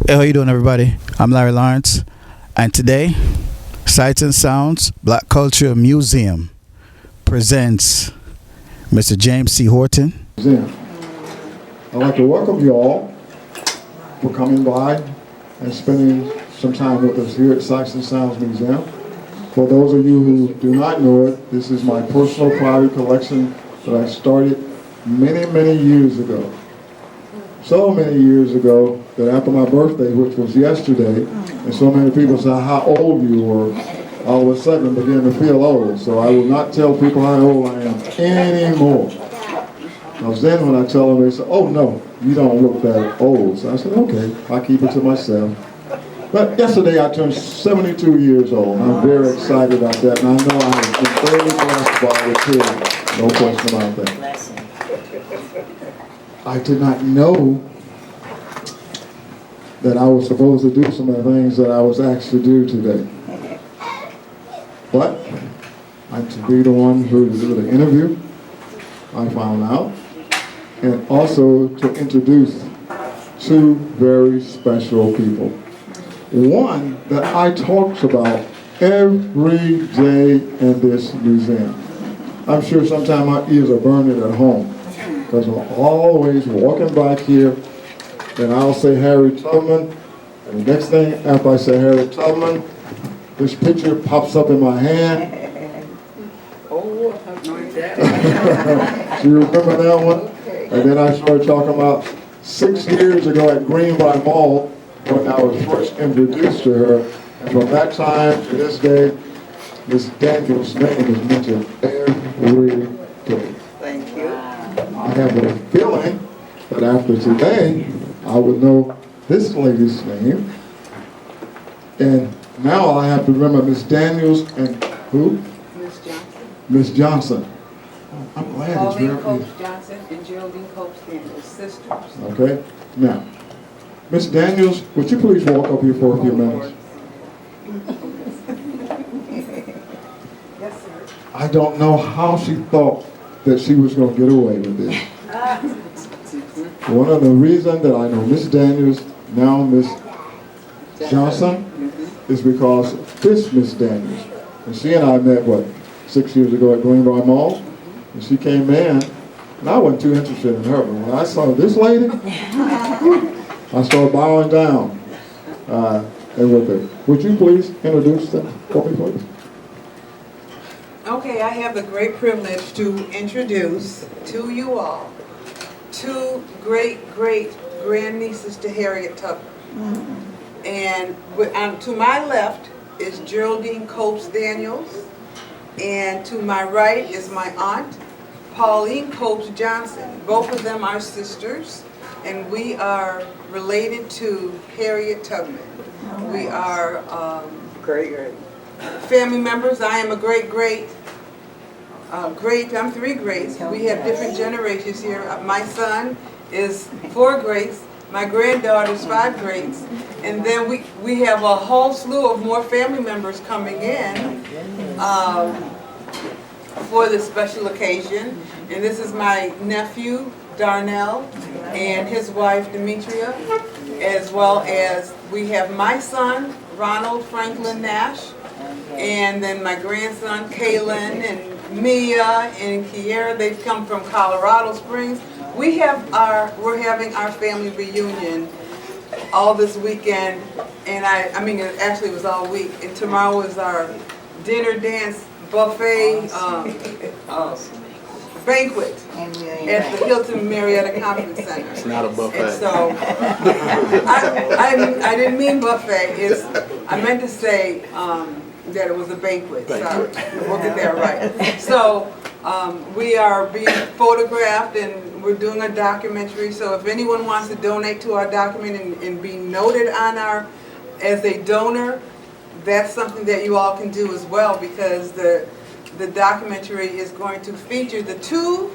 Hey, how you doing, everybody? I'm Larry Lawrence, and today, Sights and Sounds Black Culture Museum presents Mr. James C. Horton. I'd like to welcome you all for coming by and spending some time with us here at Sights and Sounds Museum. For those of you who do not know it, this is my personal private collection that I started many, many years ago. So many years ago that after my birthday, which was yesterday, and so many people said how old you were, all of a sudden I began to feel old. So I will not tell people how old I am anymore. Because then when I tell them, they say, oh no, you don't look that old. So I said, okay, I'll keep it to myself. But yesterday I turned 72 years old. I'm very excited about that, and I know I have been very blessed by it too. No question about that. I did not know that I was supposed to do some of the things that I was asked to do today. But I'm to be the one who to do the interview, I found out, and also to introduce two very special people. One that I talk about every day in this museum. I'm sure sometimes my ears are burning at home, because I'm always walking back here and I'll say Harriet Tubman, and the next thing after I say Harriet Tubman, this picture pops up in my hand. Oh, Do you remember that one? And then I started talking about 6 years ago at Greenbrier Mall when I was first introduced to her. And from that time to this day, Miss Daniels' name is mentioned every day. thank you. I have a feeling that after today, I would know this lady's name. And now I have to remember Miss Daniels and who? Miss Johnson. Miss Johnson. Oh, I'm glad it's Pauline very Copes Johnson and Geraldine Copes Daniels, sisters. Okay. Now, Miss Daniels, would you please walk up here for a few minutes? Yes, sir. I don't know how she thought that she was going to get away with this. One of the reasons that I know Miss Daniels, now Miss Johnson, is because this Miss Daniels, and she and I met, 6 years ago at Greenbrier Mall, and she came in, and I wasn't too interested in her, but when I saw this lady, I started bowing down and with her. Would you please introduce them for me, please? Okay, I have the great privilege to introduce to you all two great-great-grandnieces to Harriet Tubman. And to my left is Geraldine Copes Daniels, and to my right is my aunt, Pauline Copes Johnson. Both of them are sisters, and we are related to Harriet Tubman. We are great family members. I am a great, I'm 3 greats. We have different generations here. My son is 4 greats. My granddaughter's 5 greats. And then we have a whole slew of more family members coming in for this special occasion. And this is my nephew, Darnell, and his wife, Demetria, as well as we have my son, Ronald Franklin Nash, and then my grandson, Kaylin, and Mia, and Kiera. They've come from Colorado Springs. We're having our family reunion all this weekend, and I mean, it actually was all week, and tomorrow is our dinner dance buffet banquet at the Hilton Marietta Conference Center. It's not a buffet. And so, I didn't mean buffet. I meant to say that it was a banquet. Sorry, we'll get that right. So we are being photographed, and we're doing a documentary. So if anyone wants to donate to our document and be noted on as a donor, that's something that you all can do as well, because the documentary is going to feature the two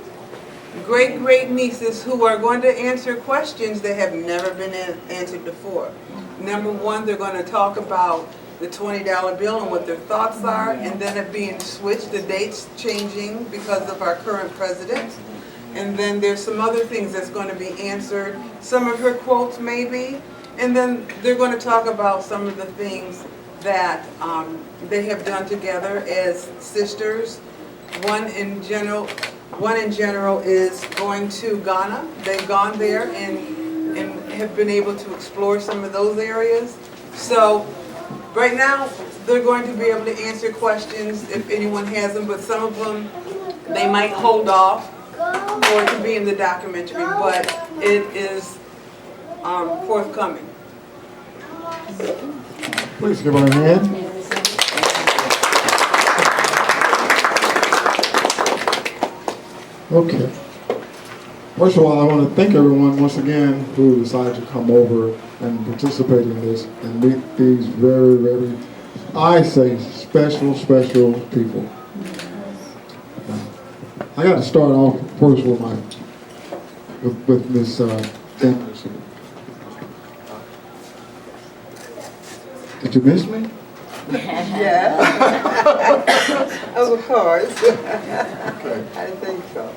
great nieces who are going to answer questions that have never been answered before. Number one, they're going to talk about the $20 bill and what their thoughts are, and then it being switched, the dates changing because of our current president. And then there's some other things that's going to be answered, some of her quotes maybe, And then they're going to talk about some of the things that they have done together as sisters. One in general is going to Ghana. They've gone there and have been able to explore some of those areas. So right now, they're going to be able to answer questions if anyone has them, but some of them they might hold off for it to be in the documentary, but it is forthcoming. Please give her a hand. Okay. First of all, I want to thank everyone once again who decided to come over and participate in this and meet these very, very, I say, special people. I got to start off first with Miss Daniels. Did you miss me? Yeah. Of course. Okay. I think so.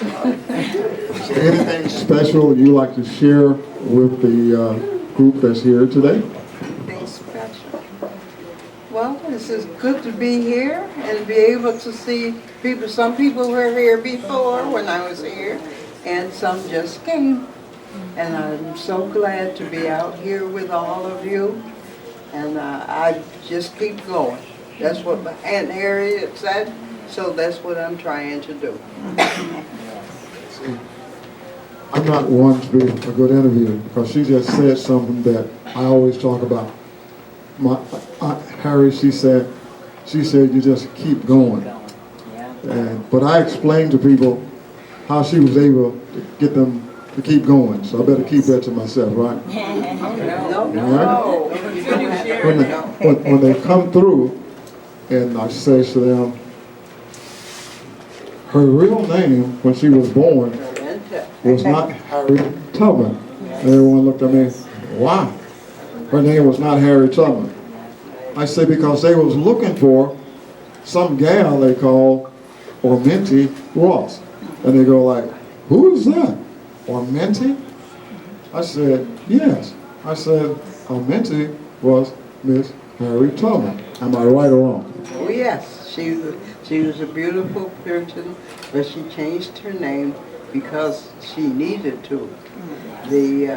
Is there anything special you like to share with the group that's here today? Anything special? Well, this is good to be here and be able to see people. Some people were here before when I was here, and some just came. And I'm so glad to be out here with all of you. And I just keep going. That's what my Aunt Harriet said, so that's what I'm trying to do. See, I'm not one to be a good interviewer because she just said something that I always talk about. My Aunt Harriet, she said you just keep going. But I explained to people how she was able to get them to keep going, so I better keep that to myself, right? No. When they come through, and I say to them, her real name when she was born was not Harriet Tubman. And everyone looked at me, why? Her name was not Harriet Tubman. I say because they was looking for some gal they call Araminta Ross. And they go like, who is that? Araminta? I said, yes. I said, Araminta was Miss Harriet Tubman. Am I right or wrong? Oh yes, she was a beautiful person, but she changed her name because she needed to. The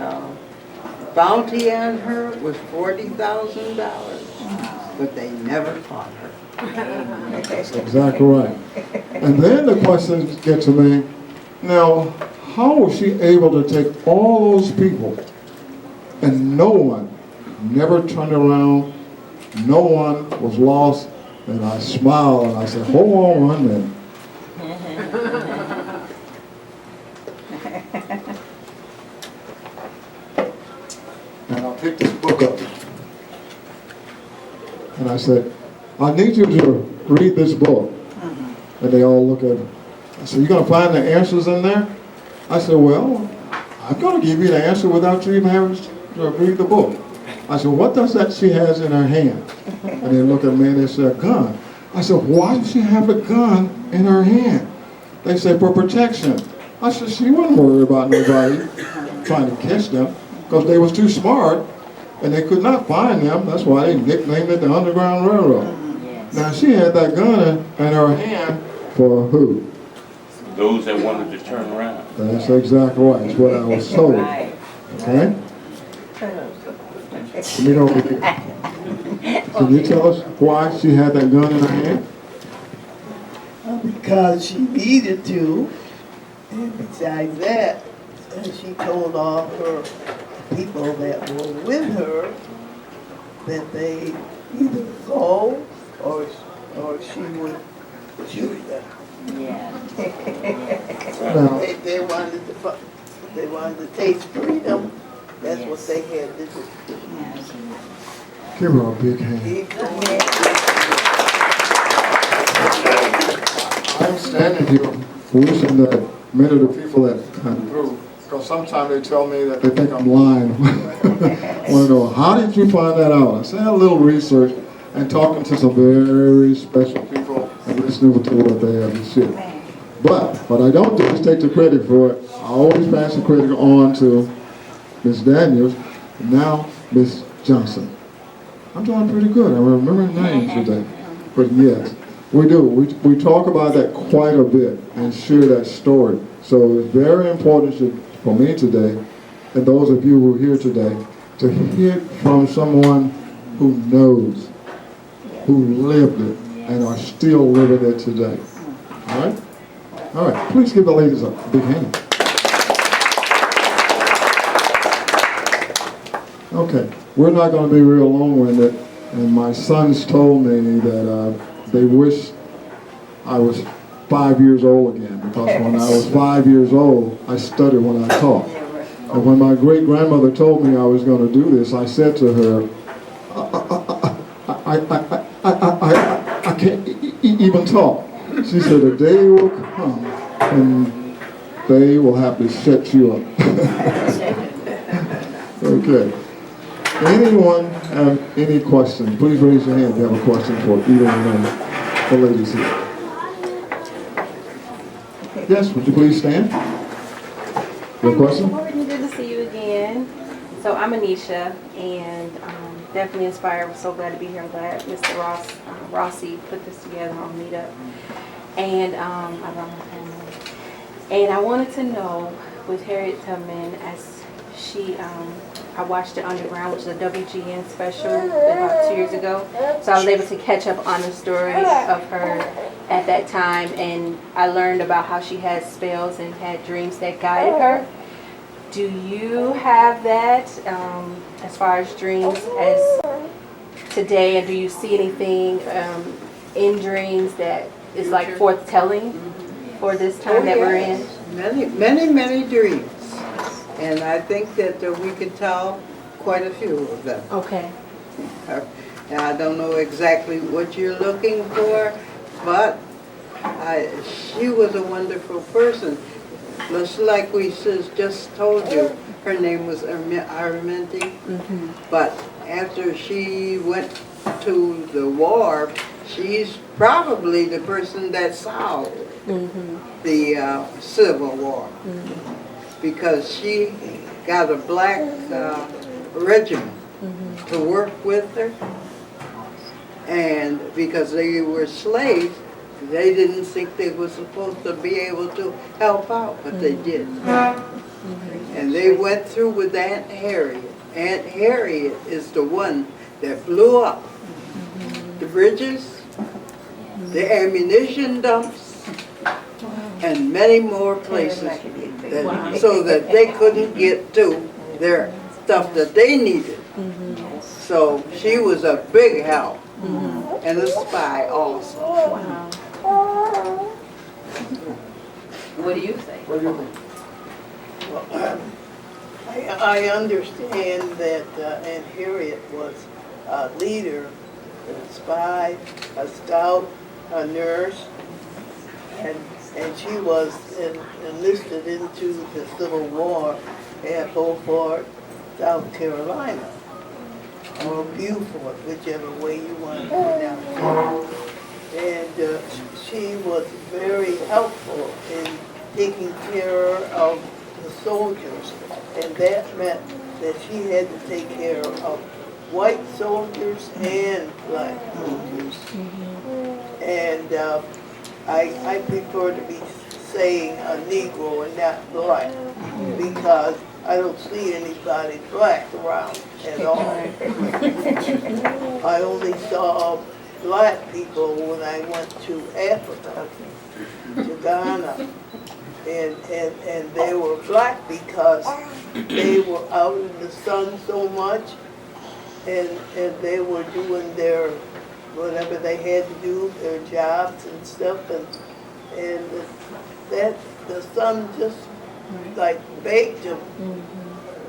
bounty on her was $40,000, but they never caught her. That's exactly right. And then the questions get to me, now, how was she able to take all those people and no one never turned around, no one was lost, and I smiled and I said, hold on 1 minute. And I'll pick this book up. And I said, I need you to read this book. And they all look at it. I said, you're going to find the answers in there? I said, well, I'm going to give you the answer without you even having to read the book. I said, what does that she has in her hand? And they look at me and they said, a gun. I said, why does she have a gun in her hand? They said, for protection. I said, she wasn't worried about nobody trying to catch them because they was too smart and they could not find them. That's why they nicknamed it the Underground Railroad. Now she had that gun in her hand for who? Those that wanted to turn around. That's exactly right. That's what I was told. Okay? Come over here. Can you tell us why she had that gun in her hand? Because she needed to. And besides that, she told all her people that were with her that they either go or she would shoot them. Now, They wanted to taste freedom. That's what they had to do. give her a big hand. I'm standing here wishing that many of the people that come through, because sometimes they tell me that they think I'm lying. Want to know, how did you find that out? I said, a little research and talking to some very special people and listening to what they have to share. But what I don't do is take the credit for it. I always pass the credit on to Ms. Daniels. Now Miss Johnson. I'm doing pretty good. I remember names today. But yes, we do. We talk about that quite a bit and share that story. So it's very important for me today, and those of you who are here today, to hear from someone who knows, who lived it, and are still living it today. All right? All right. Please give the ladies a big hand. Okay. We're not going to be real long-winded, and my sons told me that they wish I was 5 years old again, because when I was 5 years old, I stuttered when I talked. And when my great-grandmother told me I was going to do this, I said to her, I can't even talk. She said, a day will come and they will have to shut you up. Okay. Anyone have any questions? Please raise your hand if you have a question for either one of the ladies here. Yes, would you please stand? Your question? Good to see you again. So I'm Anisha, and definitely inspired. I'm so glad to be here. I'm glad Mr. Rossi put this together on Meetup. And I love my family. And I wanted to know, with Harriet Tubman, as she, I watched it Underground, which is a WGN special about 2 years ago. So I was able to catch up on the story of her at that time, and I learned about how she had spells and had dreams that guided her. Do you have that as far as dreams as today, and do you see anything in dreams that is like forth-telling for this time that we're in? Many dreams. And I think that we can tell quite a few of them. Okay. And I don't know exactly what you're looking for, but she was a wonderful person. Just like we just told you, her name was Araminta. But after she went to the war, she's probably the person that solved the Civil War. Because she got a black regiment to work with her. And because they were slaves, they didn't think they were supposed to be able to help out, but they did. And they went through with Aunt Harriet. Aunt Harriet is the one that blew up the bridges, the ammunition dumps, and many more places, so that they couldn't get to their stuff that they needed. So she was a big help, and a spy also. Wow. What do you think? What do you think? Well, I understand that Aunt Harriet was a leader, a spy, a scout, a nurse, and she was enlisted into the Civil War at Beaufort, South Carolina, or Beaufort, whichever way you want to pronounce it. And she was very helpful in taking care of the soldiers, and that meant that she had to take care of white soldiers and black soldiers. And I prefer to be saying a Negro and not black, because I don't see anybody black around at all. I only saw black people when I went to Africa, to Ghana, and they were black because they were out in the sun so much, and they were doing their whatever they had to do, their jobs and stuff, and that the sun just like baked them.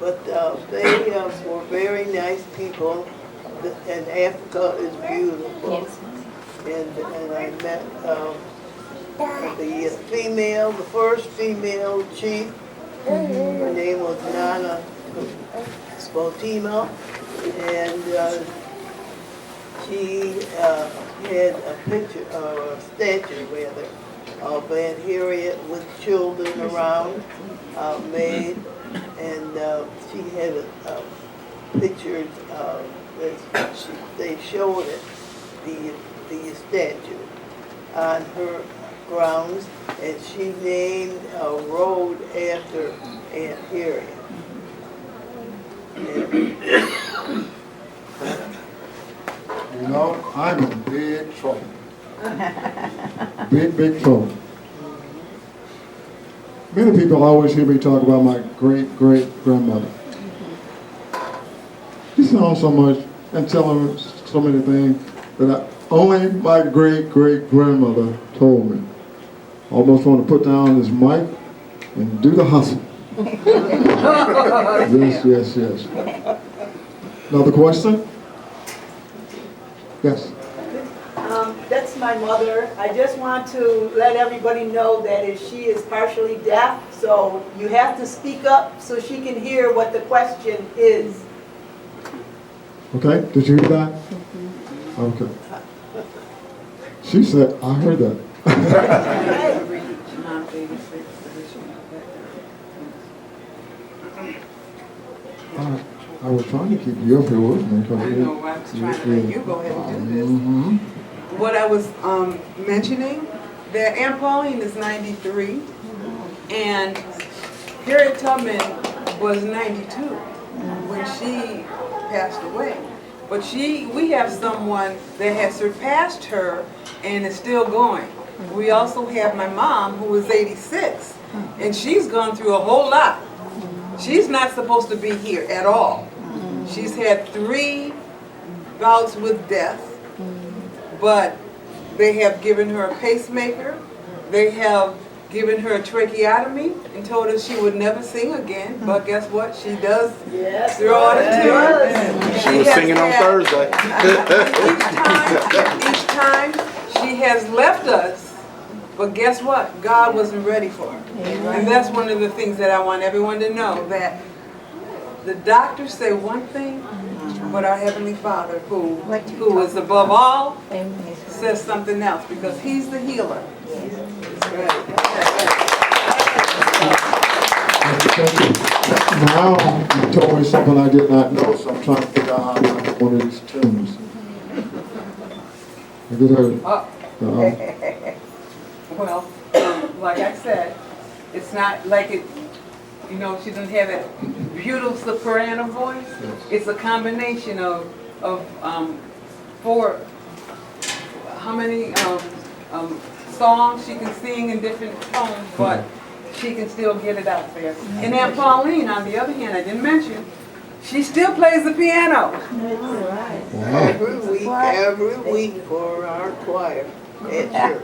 But they were very nice people, and Africa is beautiful. Yes. And I met the first female chief. Her name was Nana Spotima, and she had a picture, or a statue rather, of Aunt Harriet with children around, made, and she had pictures of, they showed it, the statue on her grounds, and she named a road after Aunt Harriet. You know, I'm in big trouble. Big trouble. Many people always hear me talk about my great-great-grandmother. She sounds so much and telling me so many things that only my great-great-grandmother told me. Almost want to put down this mic and do the hustle. Yes. Another question? Yes. That's my mother. I just want to let everybody know that she is partially deaf, so you have to speak up so she can hear what the question is. Okay, did you hear that? Okay. She said, I heard that. I was trying to keep you up here with me. I know, I was trying to let you go ahead and do this. What I was mentioning, that Aunt Pauline is 93, and Harriet Tubman was 92 when she passed away. But we have someone that has surpassed her and is still going. We also have my mom, who is 86, and she's gone through a whole lot. She's not supposed to be here at all. She's had 3 bouts with death, but they have given her a pacemaker. They have given her a tracheotomy and told her she would never sing again. But guess what? She does through all the tears. She was singing on Thursday. Each time she has left us, but guess what? God wasn't ready for her. And that's one of the things that I want everyone to know, that the doctors say one thing, but our Heavenly Father, who is above all, says something else, because He's the healer. Now you told me something I did not know, so I'm trying to figure out how to make one of these tunes. Have you heard? Well, like I said, it's not like it, you know, she doesn't have that beautiful soprano voice. It's a combination of 4, how many songs she can sing in different tones, but she can still get it out there. And Aunt Pauline, on the other hand, I didn't mention, she still plays the piano. Every week for our choir at church.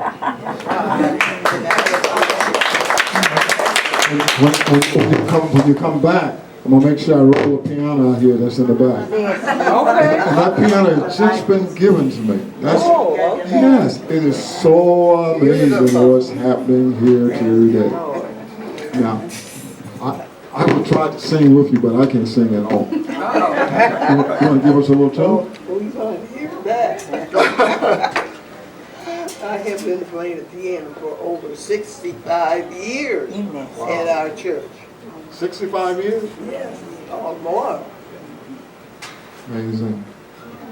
When you come back, I'm going to make sure I roll a piano out here that's in the back. Okay. And that piano has just been given to me. Yes, it is so amazing what's happening here today. Now, I would try to sing with you, but I can't sing at all. You want to give us a little tune? We're going to hear that. I have been playing the piano for over 65 years at our church. 65 years? Yes, or more. Amazing.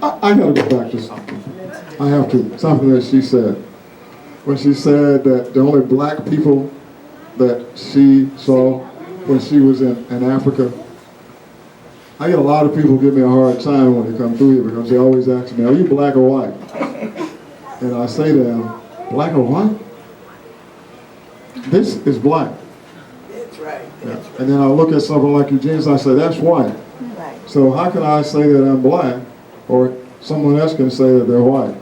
I got to go back to something. I have to. Something that she said. When she said that the only black people that she saw when she was in Africa, I get a lot of people give me a hard time when they come through here because they always ask me, are you black or white? And I say to them, black or white? This is black. That's right. Yeah. And then I look at something like Eugene's and I say, that's white. So how can I say that I'm black or someone else can say that they're white?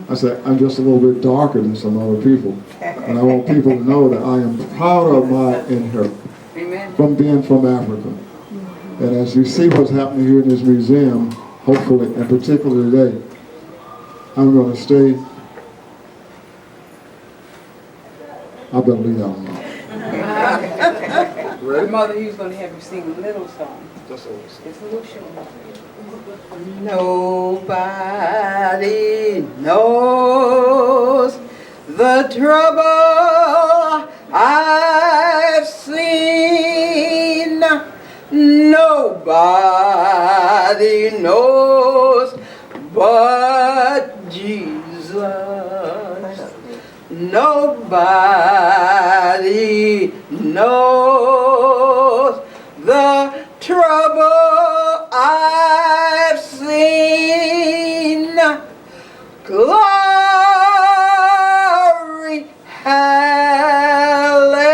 I said, I'm just a little bit darker than some other people. And I want people to know that I am proud of my inheritance from being from Africa. And as you see what's happening here in this museum, hopefully, and particularly today, I'm going to stay. I better leave that one alone. Ready? Mother, he was going to have you sing a little song. Just a little. It's a little short. Nobody knows the trouble I've seen. Nobody nobody knows but Jesus. Nobody knows the trouble I've seen. Glory, hallelujah.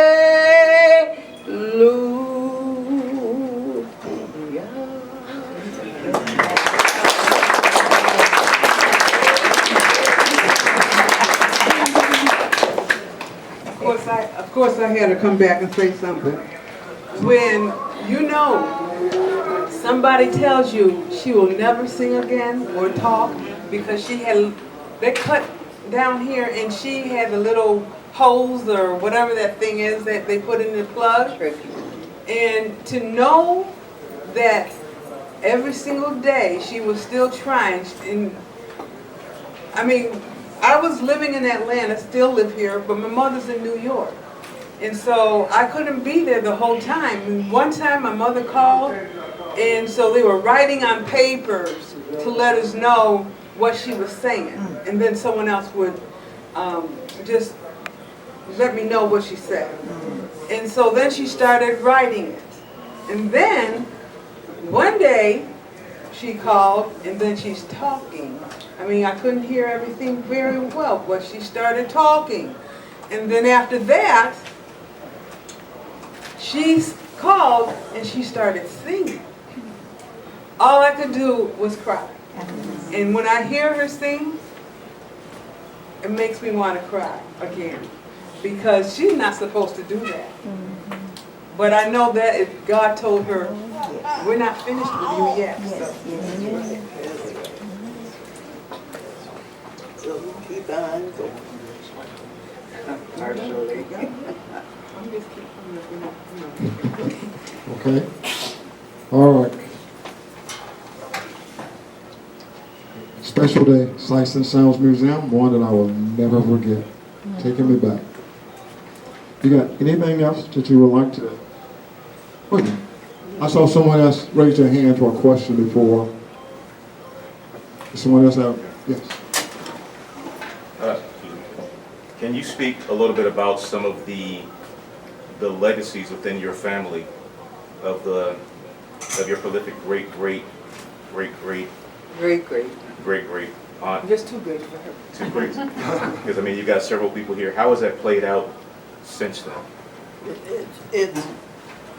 Of course I had to come back and say something. When you know somebody tells you she will never sing again or talk because they cut down here and she had the little holes or whatever that thing is that they put in the plug. And to know that every single day she was still trying. And I mean, I was living in Atlanta, still live here, but my mother's in New York. And so I couldn't be there the whole time. And one time my mother called, and so they were writing on papers to let us know what she was saying. And then someone else would just let me know what she said. And so then she started writing it. And then one day she called, and then she's talking. I mean, I couldn't hear everything very well, but she started talking. And then after that, she called and she started singing. All I could do was cry. And when I hear her sing, it makes me want to cry again. Because she's not supposed to do that. But I know that if God told her, we're not finished with you yet. So keep on going. Okay. All right. Special day, Sights and Sounds Museum, one that I will never forget. Taking me back. You got anything else that you would like to? Wait. I saw someone else raise their hand for a question before. Does someone else have? Yes. Can you speak a little bit about some of the legacies within your family of your prolific great aunt? Just too great for her. Too great. Because I mean, you got several people here. How has that played out since then? It's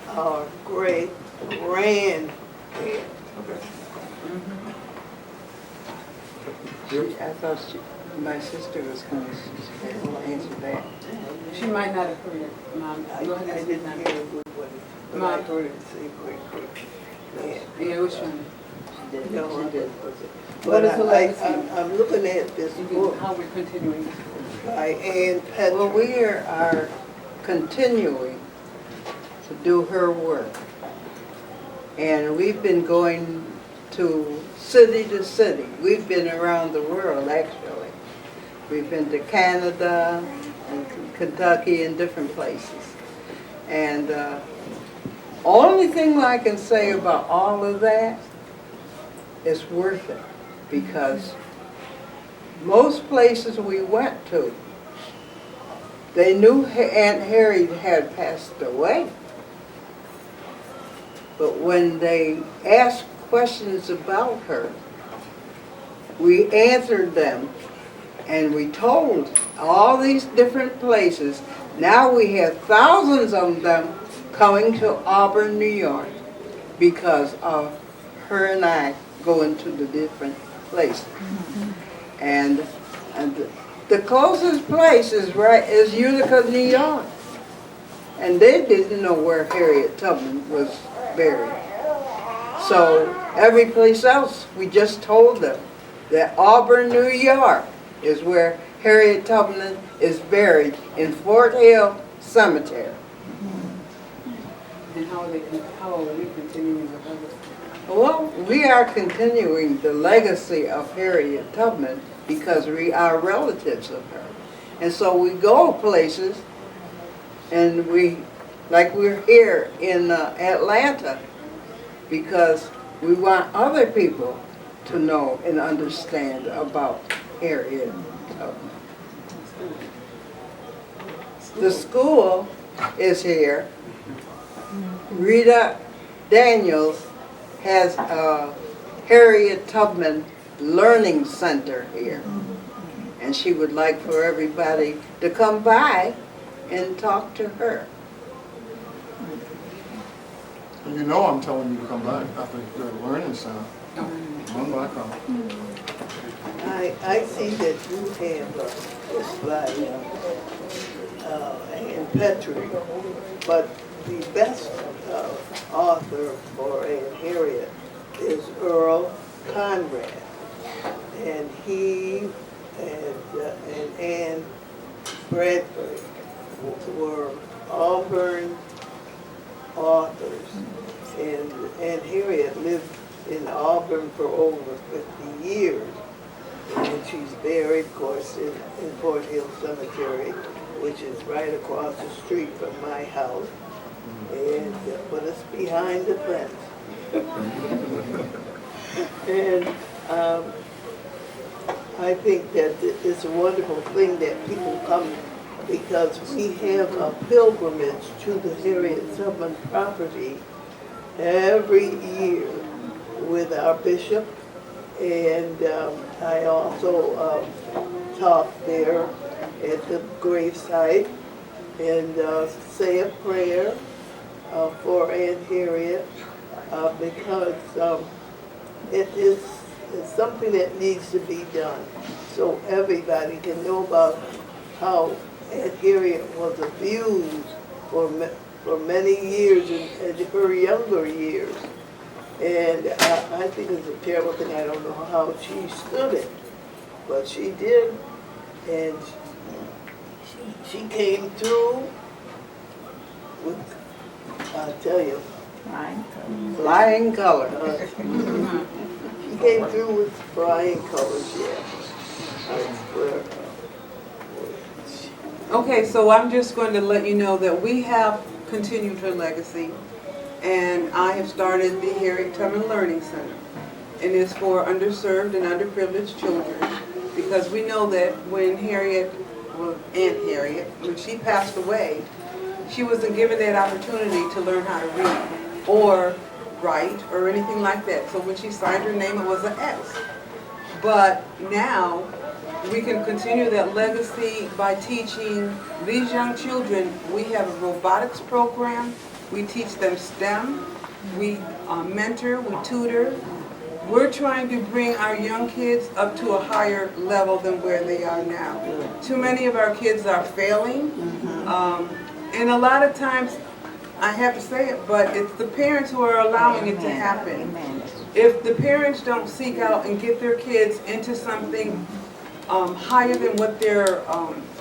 our great grand. Okay. I thought my sister was going to answer that. She might not have heard it, Mom. Go ahead. I didn't hear a good one, but I heard it say great. Yeah, which one? No, She did. But What is the legacy? I'm looking at this book How we're continuing this book. by Ann Well, Petrie. we are continuing to do her work. And we've been going to city. We've been around the world, actually. We've been to Canada and Kentucky and different places. And only thing I can say about all of that, it's worth it. Because most places we went to, they knew Aunt Harriet had passed away. But when they asked questions about her, we answered them, and we told all these different places. Now we have thousands of them coming to Auburn, New York, because of her and I going to the different places. And the closest place is Utica, New York. And they didn't know where Harriet Tubman was buried. So every place else, we just told them that Auburn, New York is where Harriet Tubman is buried in Fort Hill Cemetery. And how are we continuing the legacy? Well, we are continuing the legacy of Harriet Tubman because we are relatives of her. And so we go places, and we're here in Atlanta because We want other people to know and understand about Harriet Tubman. The school is here. Rita Daniels has a Harriet Tubman Learning Center here. And she would like for everybody to come by and talk to her. You know I'm telling you to come back after the learning center. Come back on. I see that you have this by Ann Petrie, but the best author for Ann Harriet is Earl Conrad, and he and Anne Bradford were Auburn authors, and Harriet lived in Auburn for over 50 years. And she's buried, of course, in Fort Hill Cemetery, which is right across the street from my house. And but it's behind the fence. And I think that it's a wonderful thing that people come, because we have a pilgrimage to the Harriet Tubman property every year with our bishop, and I also talk there at the gravesite and say a prayer for Aunt Harriet, because it is something that needs to be done so everybody can know about how Aunt Harriet was abused for many years in her younger years. And I think it's a terrible thing. I don't know how she stood it, but she did. And she came through with, I'll tell you, Flying color. She came through with flying colors, yeah. I swear. Okay, so I'm just going to let you know that we have continued her legacy, and I have started the Harriet Tubman Learning Center. And it's for underserved and underprivileged children, because we know that when Aunt Harriet, when she passed away, she wasn't given that opportunity to learn how to read or write or anything like that. So when she signed her name, it was an X. But now we can continue that legacy by teaching these young children. We have a robotics program. We teach them STEM. We mentor, we tutor. We're trying to bring our young kids up to a higher level than where they are now. Too many of our kids are failing. And a lot of times, I have to say it, but it's the parents who are allowing it to happen. If the parents don't seek out and get their kids into something higher than what they're,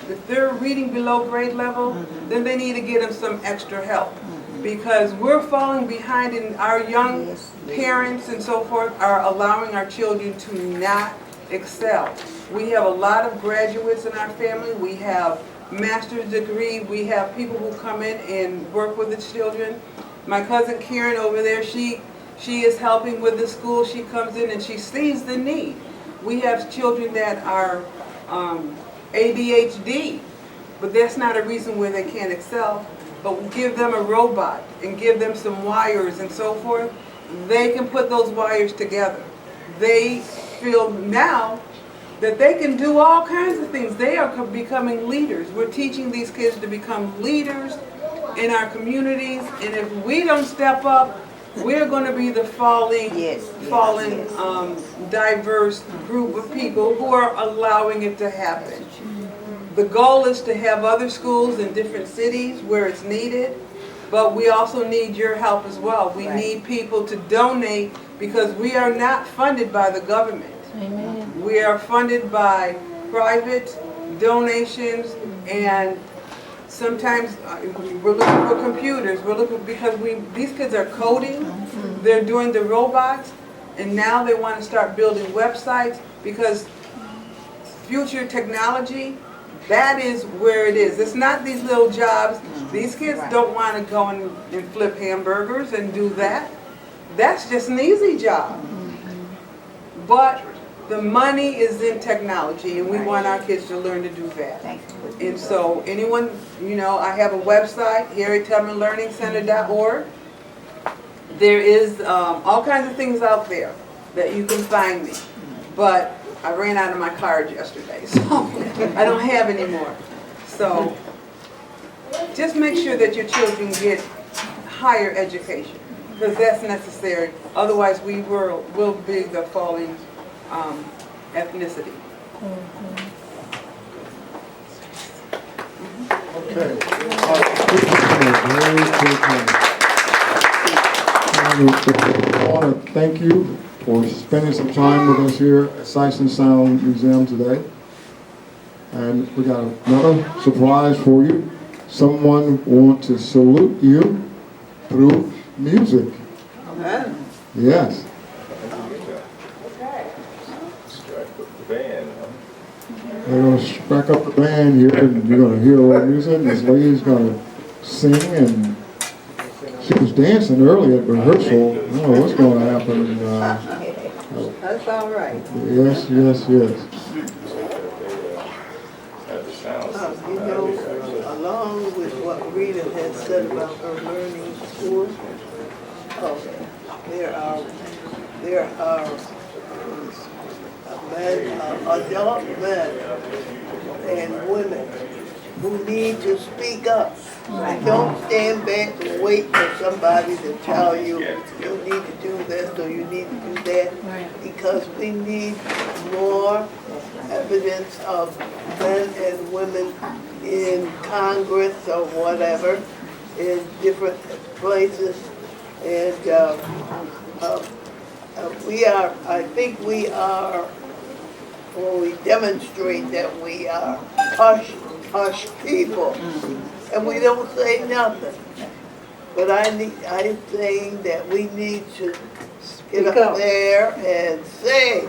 if they're reading below grade level, then they need to get them some extra help. Because we're falling behind, and our young parents and so forth are allowing our children to not excel. We have a lot of graduates in our family. We have master's degree. We have people who come in and work with the children. My cousin Karen over there, she is helping with the school. She comes in and she sees the need. We have children that are ADHD, but that's not a reason where they can't excel. But we give them a robot and give them some wires and so forth. They can put those wires together. They feel now that they can do all kinds of things. They are becoming leaders. We're teaching these kids to become leaders in our communities, and if we don't step up, we're going to be the fallen, diverse group of people who are allowing it to happen. The goal is to have other schools in different cities where it's needed, but we also need your help as well. We need people to donate, because we are not funded by the government. Amen. We are funded by private donations, and sometimes we're looking for computers. We're looking because these kids are coding, they're doing the robots, and now they want to start building websites, because future technology, that is where it is. It's not these little jobs. These kids don't want to go and flip hamburgers and do that. That's just an easy job. But the money is in technology, and we want our kids to learn to do that. And so anyone, I have a website, harriettubmanlearningcenter.org. There is all kinds of things out there that you can find me. But I ran out of my cards yesterday, so I don't have any more. So just make sure that your children get higher education, because that's necessary. Otherwise, we will be the falling ethnicity. Okay. I want to thank you for spending some time with us here at Sights and Sound Museum today. And we got another surprise for you. Someone wants to salute you through music. Amen. Yes. They're going to strike up the band here, and you're going to hear a little music. This lady's going to sing, and she was dancing earlier at rehearsal. I don't know what's going to happen. That's all right. Yes, yes, yes. Along with what Rita has said about her learning schools, there are adult men and women who need to speak up. Don't stand back and wait for somebody to tell you you need to do this or you need to do that, because we need more evidence of men and women in Congress or whatever, in different places, and I think we are, well, we demonstrate that we are hush people, and we don't say nothing. But I'm saying that we need to get up there and say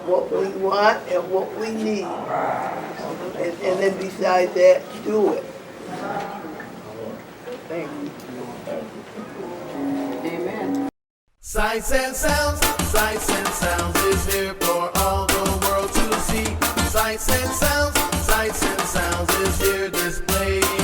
what we want and what we need. And then besides that, do it. Thank you. Amen. Sights and sounds is here for all the world to see. Sights and sounds is here displayed.